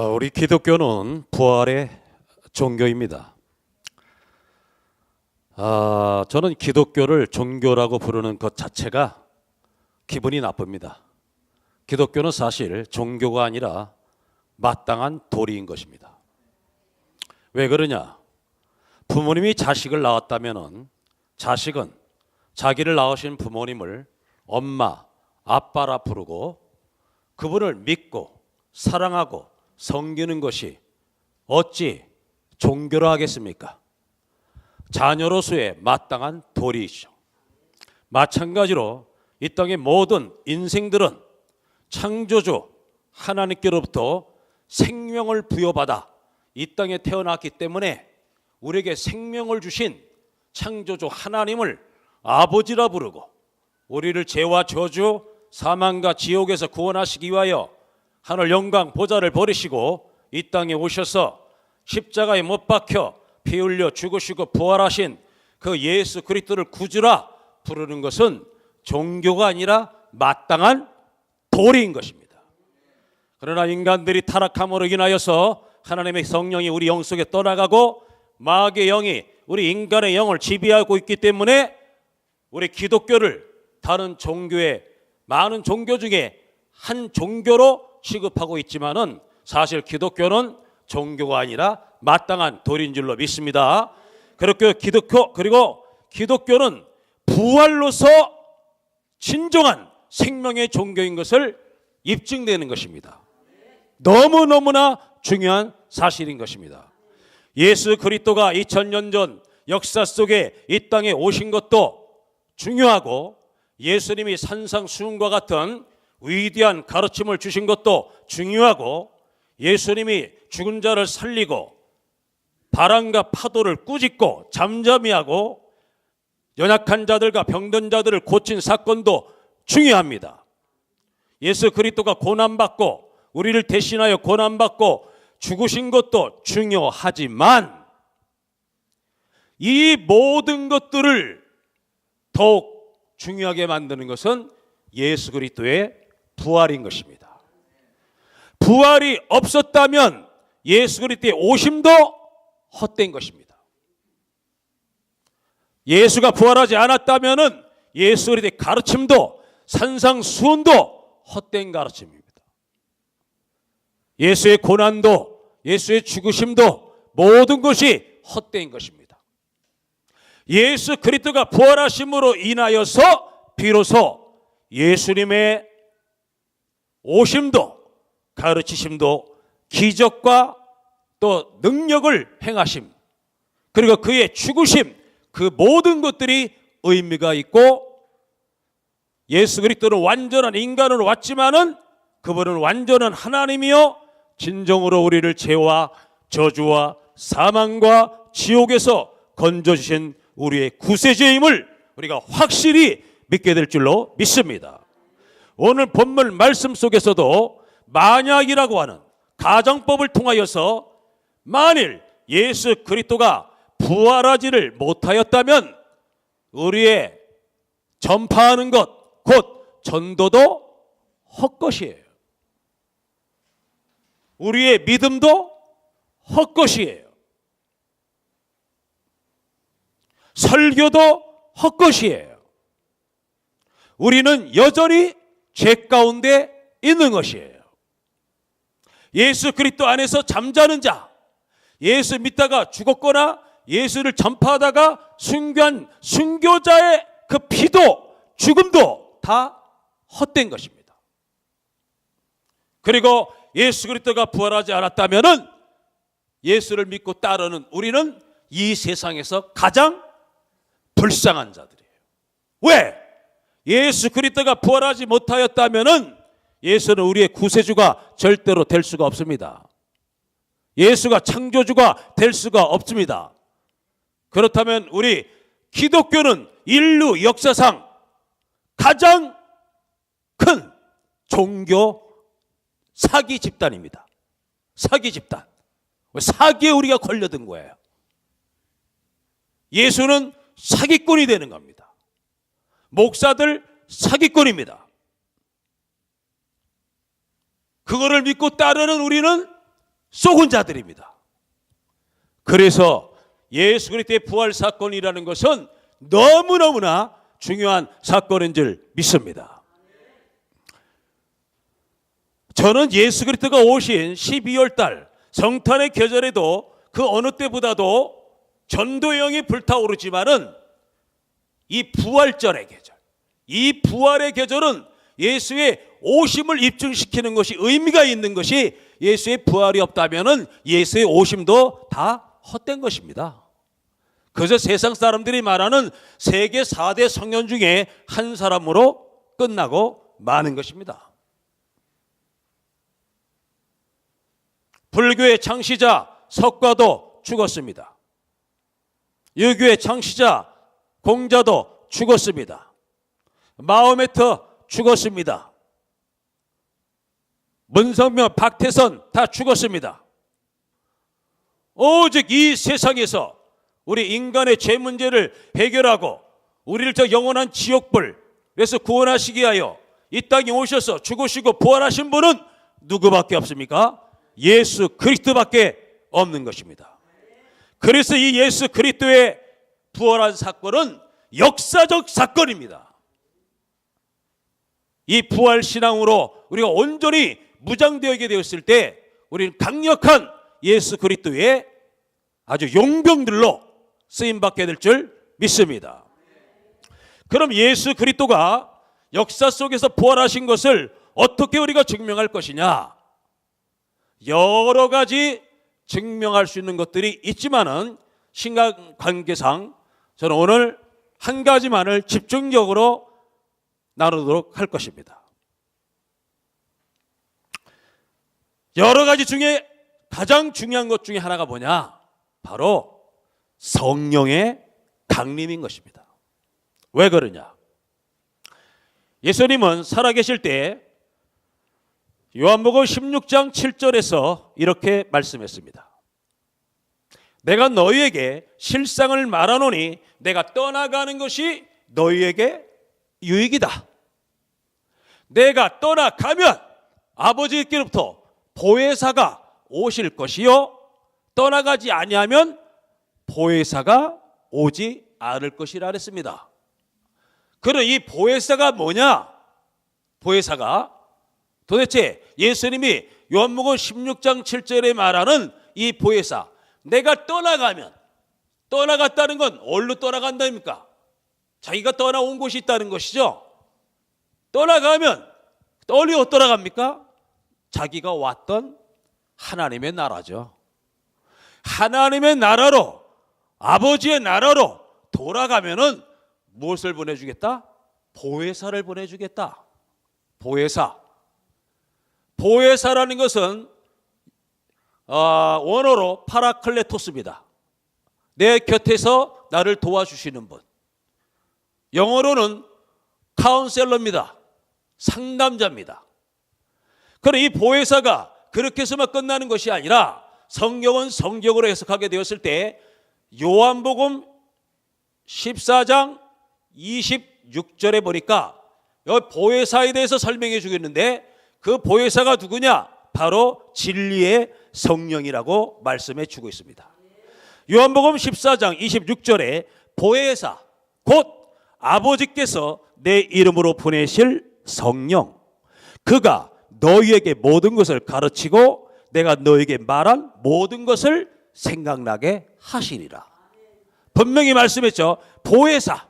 우리 기독교는 부활의 종교입니다. 저는 기독교를 종교라고 부르는 것 자체가 기분이 나쁩니다. 기독교는 사실 종교가 아니라 마땅한 도리인 것입니다. 왜 그러냐? 부모님이 자식을 낳았다면 자식은 자기를 낳으신 부모님을 엄마, 아빠라 부르고 그분을 믿고 사랑하고 섬기는 것이 어찌 종교라 하겠습니까? 자녀로서의 마땅한 도리이죠. 마찬가지로 이 땅의 모든 인생들은 창조주 하나님께로부터 생명을 부여받아 이 땅에 태어났기 때문에 우리에게 생명을 주신 창조주 하나님을 아버지라 부르고 우리를 죄와 저주, 사망과 지옥에서 구원하시기 위하여 하늘 영광 보좌를 버리시고 이 땅에 오셔서 십자가에 못 박혀 피 흘려 죽으시고 부활하신 그 예수 그리스도를 구주라 부르는 것은 종교가 아니라 마땅한 도리인 것입니다. 그러나 인간들이 타락함으로 인하여서 하나님의 성령이 우리 영 속에 떠나가고 마귀의 영이 우리 인간의 영을 지배하고 있기 때문에 우리 기독교를 다른 종교의 많은 종교 중에 한 종교로 취급하고 있지만은 사실 기독교는 종교가 아니라 마땅한 도리인 줄로 믿습니다. 그리고 기독교는 부활로서 진정한 생명의 종교인 것을 입증되는 것입니다. 너무너무나 중요한 사실인 것입니다. 예수 그리스도가 2000년 전 역사 속에 이 땅에 오신 것도 중요하고 예수님이 산상수훈과 같은 위대한 가르침을 주신 것도 중요하고 예수님이 죽은 자를 살리고 바람과 파도를 꾸짖고 잠잠히 하고 연약한 자들과 병든 자들을 고친 사건도 중요합니다. 예수 그리스도가 고난받고 우리를 대신하여 고난받고 죽으신 것도 중요하지만 이 모든 것들을 더욱 중요하게 만드는 것은 예수 그리스도의 부활인 것입니다. 부활이 없었다면 예수 그리스도의 오심도 헛된 것입니다. 예수가 부활하지 않았다면 예수 그리스도의 가르침도 산상수훈도 헛된 가르침입니다. 예수의 고난도 예수의 죽으심도 모든 것이 헛된 것입니다. 예수 그리스도가 부활하심으로 인하여서 비로소 예수님의 오심도 가르치심도 기적과 또 능력을 행하심 그리고 그의 죽으심 그 모든 것들이 의미가 있고 예수 그리스도는 완전한 인간으로 왔지만은 그분은 완전한 하나님이요 진정으로 우리를 죄와 저주와 사망과 지옥에서 건져주신 우리의 구세주임을 우리가 확실히 믿게 될 줄로 믿습니다. 오늘 본문 말씀 속에서도 만약이라고 하는 가정법을 통하여서 만일 예수 그리스도가 부활하지를 못하였다면 우리의 전파하는 것, 곧 전도도 헛것이에요. 우리의 믿음도 헛것이에요. 설교도 헛것이에요. 우리는 여전히 죄 가운데 있는 것이에요. 예수 그리스도 안에서 잠자는 자, 예수 믿다가 죽었거나 예수를 전파하다가 순교한 순교자의 그 피도 죽음도 다 헛된 것입니다. 그리고 예수 그리스도가 부활하지 않았다면은 예수를 믿고 따르는 우리는 이 세상에서 가장 불쌍한 자들이에요. 왜? 예수 그리스도가 부활하지 못하였다면은 예수는 우리의 구세주가 절대로 될 수가 없습니다. 예수가 창조주가 될 수가 없습니다. 그렇다면 우리 기독교는 인류 역사상 가장 큰 종교 사기 집단입니다. 사기 집단. 사기에 우리가 걸려든 거예요. 예수는 사기꾼이 되는 겁니다. 목사들 사기꾼입니다. 그거를 믿고 따르는 우리는 쏘은 자들입니다. 그래서 예수 그리스도의 부활 사건이라는 것은 너무너무나 중요한 사건인 줄 믿습니다. 저는 예수 그리스도가 오신 12월 달 성탄의 계절에도 그 어느 때보다도 전도의 영이 불타오르지만은 이 부활절의 계절, 이 부활의 계절은 예수의 오심을 입증시키는 것이 의미가 있는 것이, 예수의 부활이 없다면은 예수의 오심도 다 헛된 것입니다. 그래서 세상 사람들이 말하는 세계 4대 성년 중에 한 사람으로 끝나고 마는 것입니다. 불교의 창시자 석가도 죽었습니다. 유교의 창시자 공자도 죽었습니다. 마호메트 죽었습니다. 문성명, 박태선 다 죽었습니다. 오직 이 세상에서 우리 인간의 죄 문제를 해결하고 우리를 저 영원한 지옥불에서 구원하시기 위하여 이 땅에 오셔서 죽으시고 부활하신 분은 누구밖에 없습니까? 예수 그리스도밖에 없는 것입니다. 그래서 이 예수 그리스도의 부활한 사건은 역사적 사건입니다. 이 부활 신앙으로 우리가 온전히 무장되게 되었을 때 우리는 강력한 예수 그리스도의 아주 용병들로 쓰임받게 될 줄 믿습니다. 그럼 예수 그리스도가 역사 속에서 부활하신 것을 어떻게 우리가 증명할 것이냐? 여러 가지 증명할 수 있는 것들이 있지만은 시간 관계상 저는 오늘 한 가지만을 집중적으로 나누도록 할 것입니다. 여러 가지 중에 가장 중요한 것 중에 하나가 뭐냐? 바로 성령의 강림인 것입니다. 왜 그러냐? 예수님은 살아계실 때 요한복음 16장 7절에서 이렇게 말씀했습니다. 내가 너희에게 실상을 말하노니 내가 떠나가는 것이 너희에게 유익이다. 내가 떠나가면 아버지께로부터 보혜사가 오실 것이요 떠나가지 아니하면 보혜사가 오지 않을 것이라 그랬습니다. 그럼 이 보혜사가 뭐냐? 보혜사가 도대체 예수님이 요한복음 16장 7절에 말하는 이 보혜사, 내가 떠나가면, 떠나갔다는 건 어디로 떠나간다입니까? 자기가 떠나온 곳이 있다는 것이죠. 떠나가면 어디로 떠나갑니까? 자기가 왔던 하나님의 나라죠. 하나님의 나라로, 아버지의 나라로 돌아가면은 무엇을 보내주겠다? 보혜사를 보내주겠다. 보혜사. 보혜사라는 것은 원어로 파라클레토스입니다. 내 곁에서 나를 도와주시는 분. 영어로는 카운셀러입니다. 상담자입니다. 그럼 이 보혜사가 그렇게 해서만 끝나는 것이 아니라 성경은 성경으로 해석하게 되었을 때 요한복음 14장 26절에 보니까 여기 보혜사에 대해서 설명해 주겠는데 그 보혜사가 누구냐? 바로 진리의 성령이라고 말씀해 주고 있습니다. 요한복음 14장 26절에 보혜사, 곧 아버지께서 내 이름으로 보내실 성령, 그가 너희에게 모든 것을 가르치고 내가 너희에게 말한 모든 것을 생각나게 하시리라. 분명히 말씀했죠. 보혜사,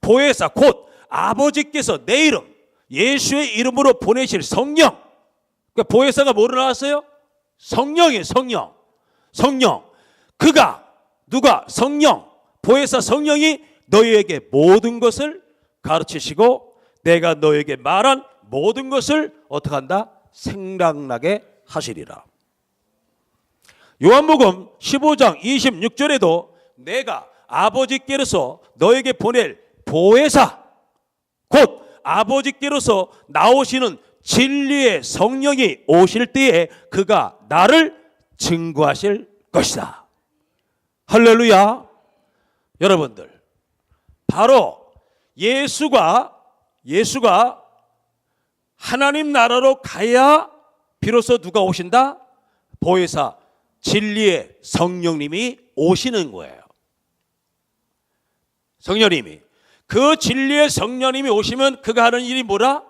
보혜사 곧 아버지께서 내 이름, 예수의 이름으로 보내실 성령. 그러니까 보혜사가 뭐로 나왔어요? 성령이에요. 성령. 성령. 그가, 누가? 성령. 보혜사 성령이 너희에게 모든 것을 가르치시고 내가 너희에게 말한 모든 것을 어떻게 한다? 생각나게 하시리라. 요한복음 15장 26절에도 내가 아버지께로서 너에게 보낼 보혜사, 곧 아버지께로서 나오시는 진리의 성령이 오실 때에 그가 나를 증거하실 것이다. 할렐루야. 여러분들, 바로 예수가 하나님 나라로 가야 비로소 누가 오신다? 보혜사 진리의 성령님이 오시는 거예요. 성령님이. 그 진리의 성령님이 오시면 그가 하는 일이 뭐라?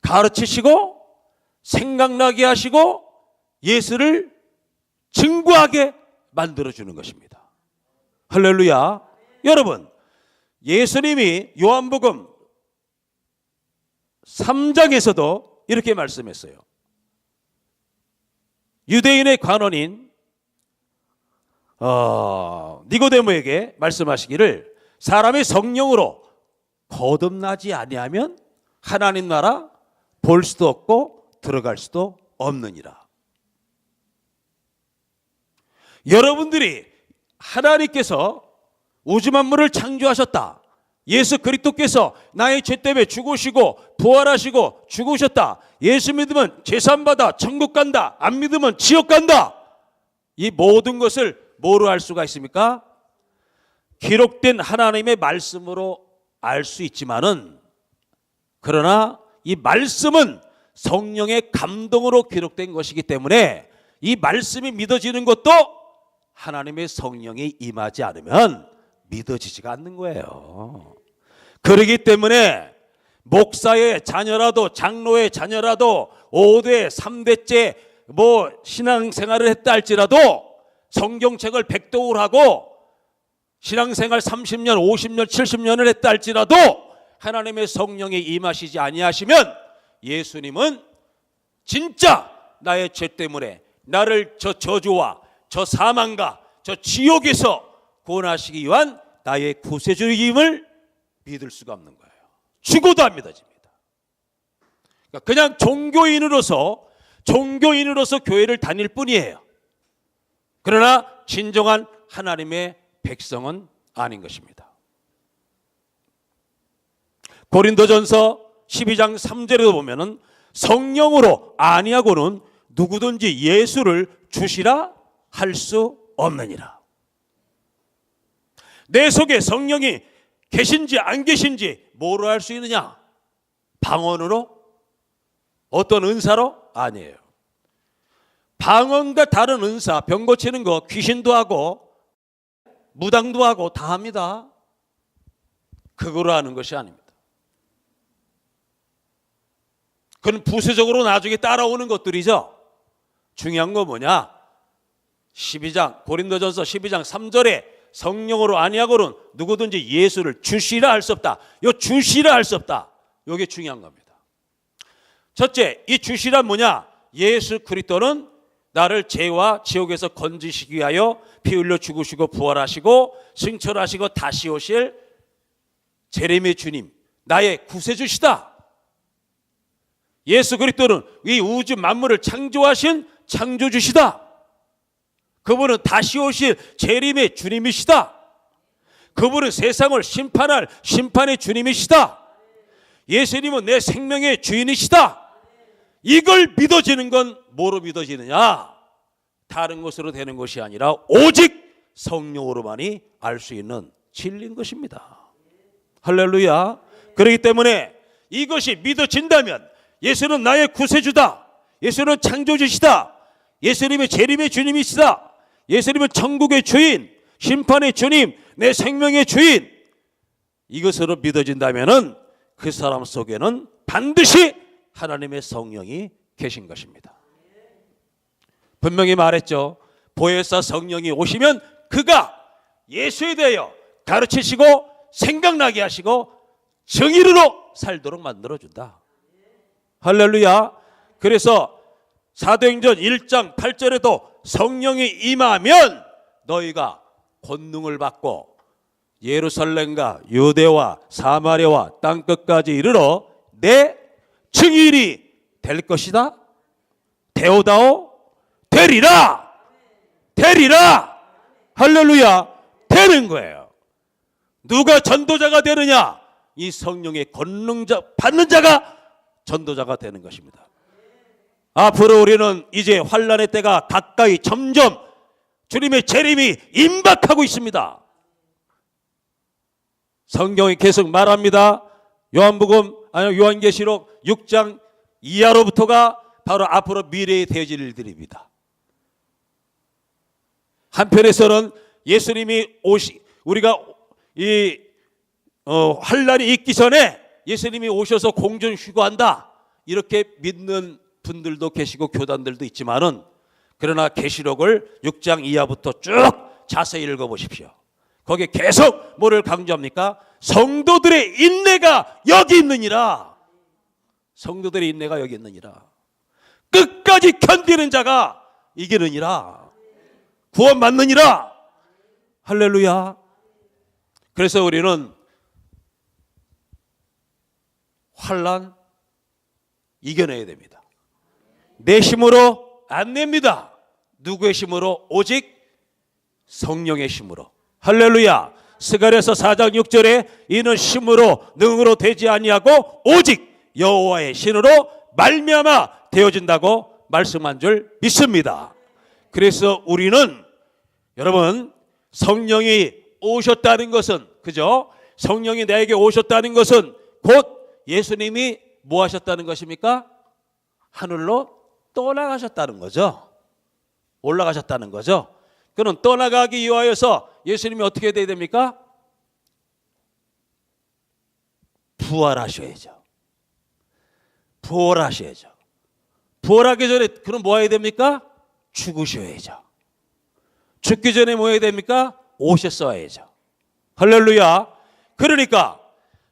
가르치시고 생각나게 하시고 예수를 증거하게 만들어주는 것입니다. 할렐루야. 여러분, 예수님이 요한복음 3장에서도 이렇게 말씀했어요. 유대인의 관원인 니고데모에게 말씀하시기를 사람의 성령으로 거듭나지 아니하면 하나님 나라 볼 수도 없고 들어갈 수도 없느니라. 여러분들이 하나님께서 우주 만물을 창조하셨다. 예수 그리스도께서 나의 죄 때문에 죽으시고 부활하시고 죽으셨다. 예수 믿으면 제산받아 천국 간다. 안 믿으면 지옥 간다. 이 모든 것을 뭐로 알 수가 있습니까? 기록된 하나님의 말씀으로 알 수 있지만은, 그러나 이 말씀은 성령의 감동으로 기록된 것이기 때문에 이 말씀이 믿어지는 것도 하나님의 성령이 임하지 않으면 믿어지지가 않는 거예요. 그렇기 때문에 목사의 자녀라도 장로의 자녀라도 5대 3대째 신앙생활을 했다 할지라도 성경책을 백독을 하고 신앙생활 30년 50년 70년을 했다 할지라도 하나님의 성령이 임하시지 아니하시면 예수님은 진짜 나의 죄 때문에 나를 저 저주와 저 사망과 저 지옥에서 구원하시기 위한 나의 구세주임을 믿을 수가 없는 거예요. 죽어도 안 믿어집니다. 그냥 종교인으로서 교회를 다닐 뿐이에요. 그러나 진정한 하나님의 백성은 아닌 것입니다. 고린도전서 12장 3절에도 보면은 성령으로 아니하고는 누구든지 예수를 주시라 할 수 없느니라. 내 속에 성령이 계신지 안 계신지 뭐로 알 수 있느냐? 방언으로? 어떤 은사로? 아니에요. 방언과 다른 은사, 병 고치는 거 귀신도 하고 무당도 하고 다 합니다. 그거로 하는 것이 아닙니다. 그건 부수적으로 나중에 따라오는 것들이죠. 중요한 건 뭐냐? 12장 고린도전서 12장 3절에 성령으로 아니하고는 누구든지 예수를 주시라 할 수 없다. 요 주시라 할 수 없다. 이게 중요한 겁니다. 첫째, 이 주시란 뭐냐? 예수 그리스도는 나를 죄와 지옥에서 건지시기 위하여 피 흘려 죽으시고 부활하시고 승천하시고 다시 오실 재림의 주님, 나의 구세주시다. 예수 그리스도는 이 우주 만물을 창조하신 창조주시다. 그분은 다시 오실 재림의 주님이시다. 그분은 세상을 심판할 심판의 주님이시다. 예수님은 내 생명의 주인이시다. 이걸 믿어지는 건 뭐로 믿어지느냐? 다른 것으로 되는 것이 아니라 오직 성령으로만이 알 수 있는 진리인 것입니다. 할렐루야. 그렇기 때문에 이것이 믿어진다면 예수는 나의 구세주다. 예수는 창조주시다. 예수님의 재림의 주님이시다. 예수님은 천국의 주인, 심판의 주님, 내 생명의 주인. 이것으로 믿어진다면 그 사람 속에는 반드시 하나님의 성령이 계신 것입니다. 분명히 말했죠. 보혜사 성령이 오시면 그가 예수에 대하여 가르치시고 생각나게 하시고 정의로 살도록 만들어준다. 할렐루야. 그래서 사도행전 1장 8절에도 성령이 임하면 너희가 권능을 받고 예루살렘과 유대와 사마리아와 땅끝까지 이르러 내 증인이 될 것이다. 되오다오 되리라. 되리라. 할렐루야. 되는 거예요. 누가 전도자가 되느냐? 이 성령의 권능자 받는 자가 전도자가 되는 것입니다. 앞으로 우리는 이제 환난의 때가 가까이 점점 주님의 재림이 임박하고 있습니다. 성경이 계속 말합니다. 요한계시록 6장 이하로부터가 바로 앞으로 미래에 되어질 일들입니다. 한편에서는 예수님이 우리가 이 환란이 있기 전에 예수님이 오셔서 공중 휴거한다, 이렇게 믿는 분들도 계시고 교단들도 있지만은, 그러나 계시록을 6장 이하부터 쭉 자세히 읽어보십시오. 거기에 계속 뭐를 강조합니까? 성도들의 인내가 여기 있느니라. 성도들의 인내가 여기 있느니라. 끝까지 견디는 자가 이기느니라. 구원받느니라. 할렐루야. 그래서 우리는 환난 이겨내야 됩니다. 내 힘으로 안 냅니다. 누구의 힘으로? 오직 성령의 힘으로. 할렐루야. 스가랴서 4장 6절에 이는 힘으로 능으로 되지 아니하고 오직 여호와의 신으로 말미암아 되어진다고 말씀한 줄 믿습니다. 그래서 우리는, 여러분, 성령이 오셨다는 것은, 그죠? 성령이 나에게 오셨다는 것은 곧 예수님이 뭐 하셨다는 것입니까? 하늘로 떠나가셨다는 거죠. 올라가셨다는 거죠. 그는 떠나가기 위하여서 예수님이 어떻게 돼야 됩니까? 부활하셔야죠. 부활하셔야죠. 부활하기 전에 그럼 뭐 해야 됩니까? 죽으셔야죠. 죽기 전에 뭐 해야 됩니까? 오셨어야죠. 할렐루야. 그러니까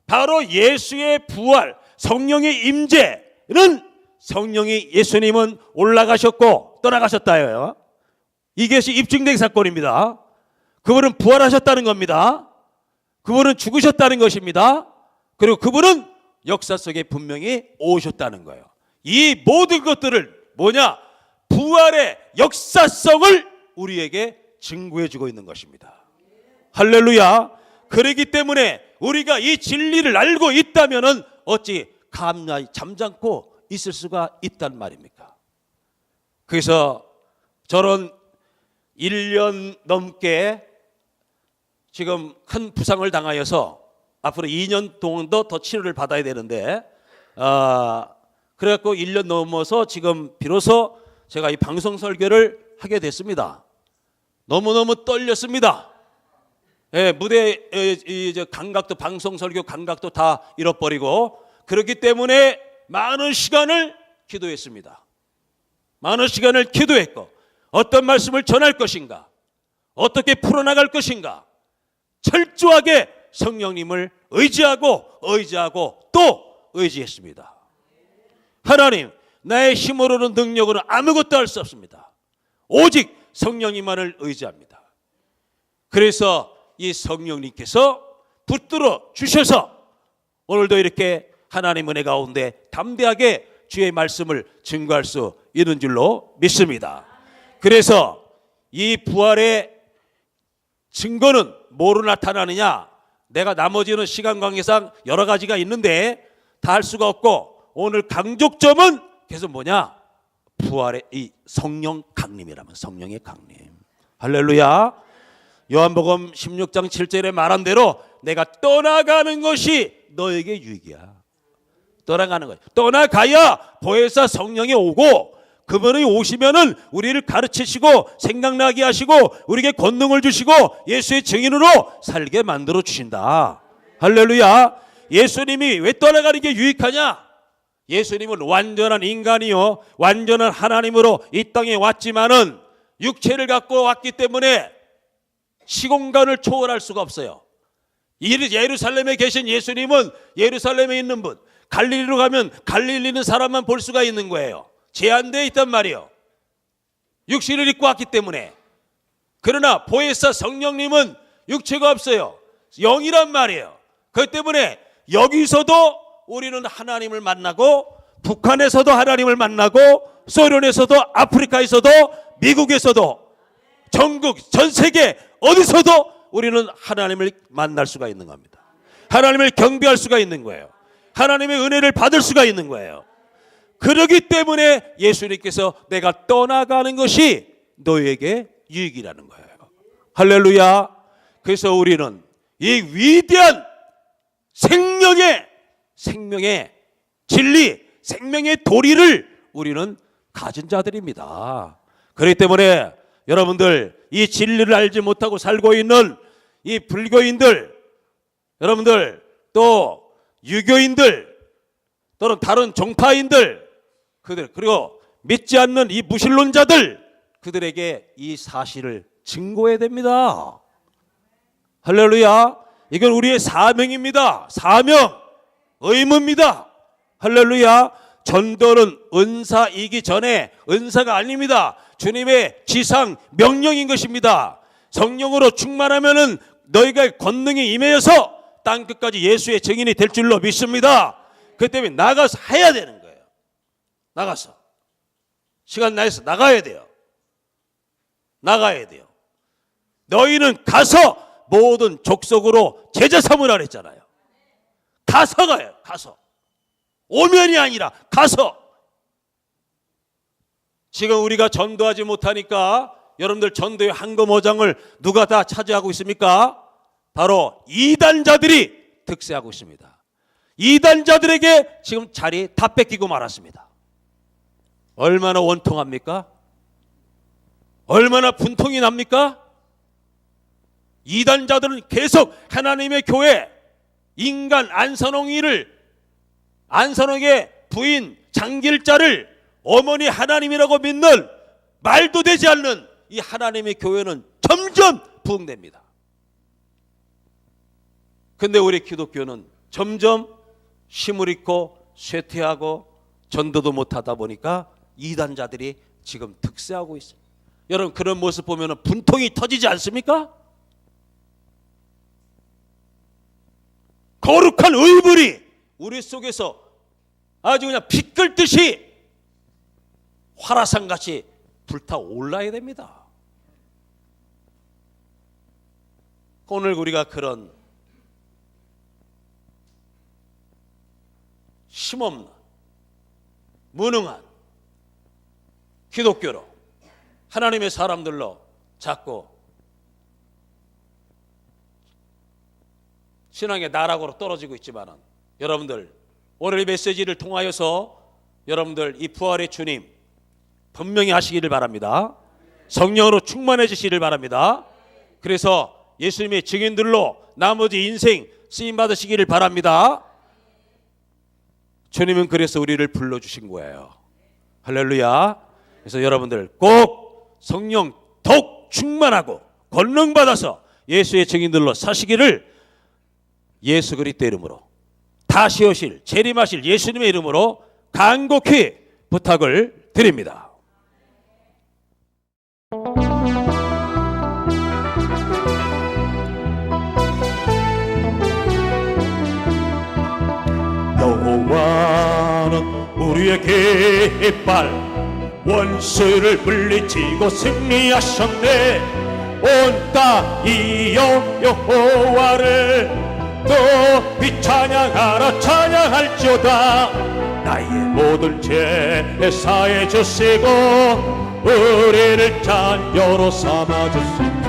바로 예수의 부활, 성령의 임재는, 성령이, 예수님은 올라가셨고 떠나가셨다예요. 이것이 입증된 사건입니다. 그분은 부활하셨다는 겁니다. 그분은 죽으셨다는 것입니다. 그리고 그분은 역사 속에 분명히 오셨다는 거예요. 이 모든 것들을 뭐냐? 부활의 역사성을 우리에게 증거해 주고 있는 것입니다. 할렐루야. 그렇기 때문에 우리가 이 진리를 알고 있다면은 어찌 감히 잠잠고 있을 수가 있단 말입니까? 그래서 저는 1년 넘게 지금 큰 부상을 당하여서 앞으로 2년 동안도 더 치료를 받아야 되는데, 그래갖고 1년 넘어서 지금 비로소 제가 이 방송 설교를 하게 됐습니다. 너무너무 떨렸습니다. 예, 무대 감각도, 방송 설교 감각도 다 잃어버리고, 그렇기 때문에 많은 시간을 기도했습니다. 많은 시간을 기도했고, 어떤 말씀을 전할 것인가, 어떻게 풀어나갈 것인가, 철저하게 성령님을 의지하고 또 의지했습니다. 하나님, 나의 힘으로는, 능력으로는 아무것도 할 수 없습니다. 오직 성령님만을 의지합니다. 그래서 이 성령님께서 붙들어 주셔서 오늘도 이렇게 하나님 은혜 가운데 담대하게 주의 말씀을 증거할 수 있는 줄로 믿습니다. 그래서 이 부활의 증거는 뭐로 나타나느냐? 내가 나머지는 시간 관계상 여러 가지가 있는데 다 할 수가 없고, 오늘 강조점은 계속 뭐냐? 부활의 이 성령 강림이라면, 성령의 강림. 할렐루야. 요한복음 16장 7절에 말한 대로 내가 떠나가는 것이 너에게 유익이야. 떠나가는 거야. 떠나가야 보혜사 성령이 오고, 그분이 오시면은 우리를 가르치시고 생각나게 하시고 우리에게 권능을 주시고 예수의 증인으로 살게 만들어 주신다. 할렐루야. 예수님이 왜 떠나가는 게 유익하냐? 예수님은 완전한 인간이요 완전한 하나님으로 이 땅에 왔지만은 육체를 갖고 왔기 때문에 시공간을 초월할 수가 없어요. 예루살렘에 계신 예수님은 예루살렘에 있는 분, 갈릴리로 가면 갈릴리 있는 사람만 볼 수가 있는 거예요. 제한되어 있단 말이에요. 육신을 입고 왔기 때문에. 그러나 보혜사 성령님은 육체가 없어요. 영이란 말이에요. 그렇기 때문에 여기서도 우리는 하나님을 만나고, 북한에서도 하나님을 만나고, 소련에서도, 아프리카에서도, 미국에서도, 전국 전 세계 어디서도 우리는 하나님을 만날 수가 있는 겁니다. 하나님을 경배할 수가 있는 거예요. 하나님의 은혜를 받을 수가 있는 거예요. 그렇기 때문에 예수님께서 내가 떠나가는 것이 너에게 유익이라는 거예요. 할렐루야. 그래서 우리는 이 위대한 생명의 진리, 생명의 도리를 우리는 가진 자들입니다. 그렇기 때문에 여러분들 이 진리를 알지 못하고 살고 있는 이 불교인들, 여러분들, 또 유교인들 또는 다른 종파인들, 그들, 그리고 믿지 않는 이 무신론자들, 그들에게 이 사실을 증거해야 됩니다. 할렐루야. 이건 우리의 사명입니다. 사명, 의무입니다. 할렐루야. 전도는 은사이기 전에 은사가 아닙니다. 주님의 지상 명령인 것입니다. 성령으로 충만하면은 너희가 권능이 임하여서 땅끝까지 예수의 증인이 될 줄로 믿습니다. 그 때문에 나가서 해야 되는 거예요. 나가서 시간 내서 나가야 돼요. 나가야 돼요. 너희는 가서 모든 족속으로 제자 삼으라 그랬잖아요. 가서 가요. 가서. 오면이 아니라 가서. 지금 우리가 전도하지 못하니까 여러분들 전도의 한검오장을 누가 다 차지하고 있습니까? 바로 이단자들이 득세하고 있습니다. 이단자들에게 지금 자리 다 뺏기고 말았습니다. 얼마나 원통합니까? 얼마나 분통이 납니까? 이단자들은 계속 하나님의 교회, 인간 안선홍의 부인 장길자를 어머니 하나님이라고 믿는 말도 되지 않는 이 하나님의 교회는 점점 부흥됩니다. 근데 우리 기독교는 점점 힘을 잃고 쇠퇴하고 전도도 못하다 보니까 이단자들이 지금 득세하고 있어요. 여러분, 그런 모습 보면 분통이 터지지 않습니까? 거룩한 의물이 우리 속에서 아주 그냥 피 끓듯이 화라산같이 불타올라야 됩니다. 오늘 우리가 그런 힘없는 무능한 기독교로 하나님의 사람들로 자꾸 신앙의 나락으로 떨어지고 있지만은, 여러분들 오늘 이 메시지를 통하여서 여러분들 이 부활의 주님 분명히 하시기를 바랍니다. 성령으로 충만해지시기를 바랍니다. 그래서 예수님의 증인들로 나머지 인생 쓰임 받으시기를 바랍니다. 주님은 그래서 우리를 불러주신 거예요. 할렐루야. 그래서 여러분들 꼭 성령 더욱 충만하고 권능 받아서 예수의 증인들로 사시기를 예수 그리스도 이름으로 다시 오실 재림하실 예수님의 이름으로 간곡히 부탁을 드립니다. 여호와는 우리의 깃발 원수를 물리치고 승리하셨네. 온 땅이여 여호와를 높이 찬양하라. 찬양할지어다. 나의 모든 죄 사해 주시고 우리를 자녀로 삼아주신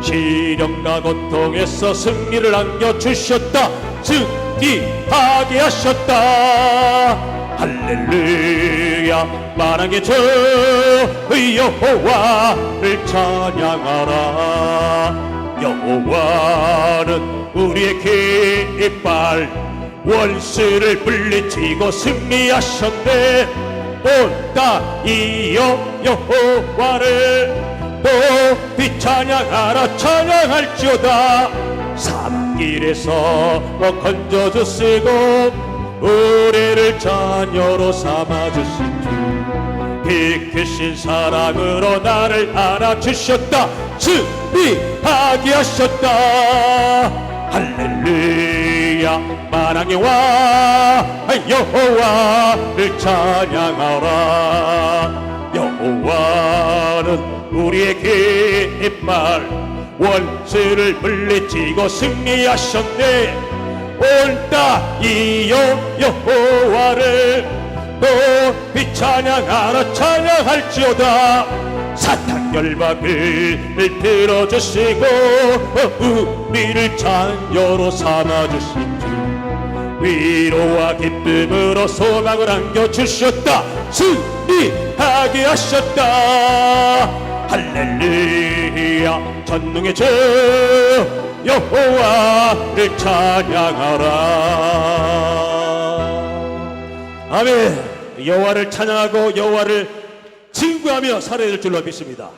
주, 시련과 고통에서 승리를 안겨주셨다. 승리하게 하셨다. 할렐루야. 만왕의 주 여호와를 찬양하라. 여호와는 우리의 깃발 원수를 물리치고 승리하셨네. 온 땅이여 여호와를 높이 찬양하라. 찬양할지어다. 산길에서 건져주시고 우리를 자녀로 삼아주신 주, 피 크신 사랑으로 나를 안아주셨다. 승리하게 하셨다. 할렐루야. 만왕의 왕 여호와를 찬양하라. 여호와는 우리의 깃발 원수를 물리치고 승리하셨네. 온 땅이여 여호와를 높이 찬양하라. 찬양할지어다. 사탄 결박을 들어주시고 우리를 자녀로 삼아주신 주, 위로와 기쁨으로 소망을 안겨주셨다. 승리하게 하셨다. 할렐루야 전능의 주 여호와를 찬양하라. 아멘. 여호와를 찬양하고 여호와를 징구하며 살아야 될 줄로 믿습니다.